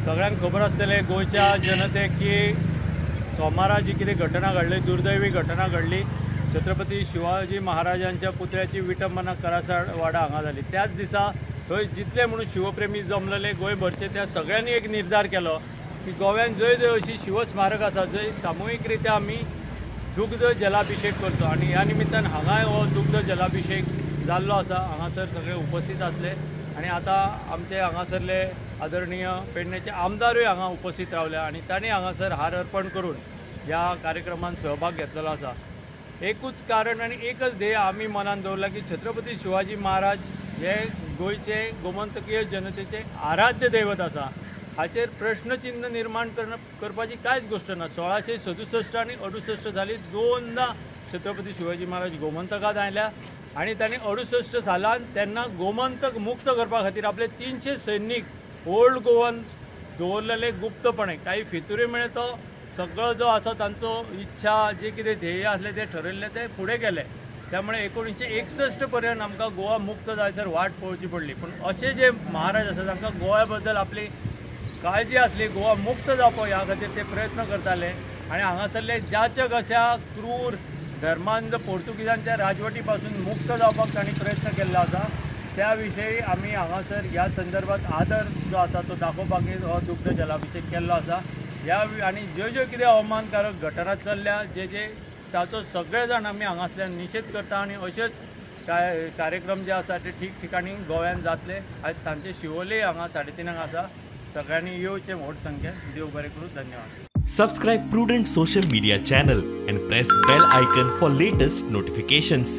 सगळ्यांक खबर आसतलें गोंयच्या जनतेक की सोमारा जी कितें घटना घडली, दुर्दैवी घटना घडली, छत्रपती शिवाजी महाराजांच्या पुतळ्याची विटंबना करासाड वाडा हांगा जाली। त्याच दिसा थंय जितले म्हणून शिवप्रेमी जमलेले गोंयभरचे त्या सगळ्यांनी एक निर्धार केलो की गोव्यान जंय जंय अशी शिवस्मारक आसा जंय सामुहीकरित्या आमी दुग्ध जलाभिषेक करचो आनी ह्या निमित्तान हांगा हो दुग्ध जलाभिषेक जाल्लो आसा। हांगासर सगळे उपस्थित आसले आनी आतां आमचे हांगासरले आदरणीय पेडणेचे आमदारूय हांगा उपस्थित रावल्या आनी तांणी हांगासर हार अर्पण करून ह्या कार्यक्रमात सहभाग घेतलेलो आसा। एकूच कारण आनी एकच ध्येय आमी मनान दवरला की छत्रपती शिवाजी महाराज हे गोंयचे गोमंतकीय जनतेचे आराध्य दैवत आसा। हाचेर प्रश्नचिन्ह निर्माण करपाची कांयच गोष्ट ना। 1667 आनी 68 साली दोनदा छत्रपती शिवाजी महाराज गोमंतकांत आयल्या आनी तांणी 68 सालान तेन्ना गोमंतक मुक्त करपा खातीर आपले 300 सैनीक ओल्ड गोवन दवरलेले गुप्तपणे। काही फितुरी मेळे तो सगळो जो आसा तांचो इच्छा जे कितें ध्येय आसले ते ठरयल्ले ते फुडें गेले। त्यामुळे 1961 पर्यंत आमकां गोवा मुक्त जायसर वाट पळोवची पडली। पण असे जे महाराज आसा तांकां गोव्या बद्दल आपली काळजी आसली, गोवा मुक्त जावपो ह्या खातीर ते प्रयत्न करताले आनी हांगासरले जाचक अशा क्रूर धर्मांध पोर्तुगीजांच्या राजवटी पासून मुक्त जावपाक तांणी प्रयत्न केल्लो आसा। त्या विशयी आमी हांगासर ह्या संदर्भात आदर जो आसा तो दाखोवपाक हो दुग्ध जलाभिषेक केल्लो आसा। ह्या आनी ज्यो ज्यो कितें अवमानकारक घटना चल्ल्या जे ताचो सगळे जाण आमी हांगासरल्यान निशेध करता आनी अशेच कार्यक्रम जे आसा ते ठिकठिकाणी गोव्यान जातले। आज सांजे शिवोले हांगा 3:30 आसा। सगळ्यांनी येवचें व्हड संख्येन। देव बरें करूं। धन्यवाद। Subscribe Prudent social media channel and press bell icon for latest notifications.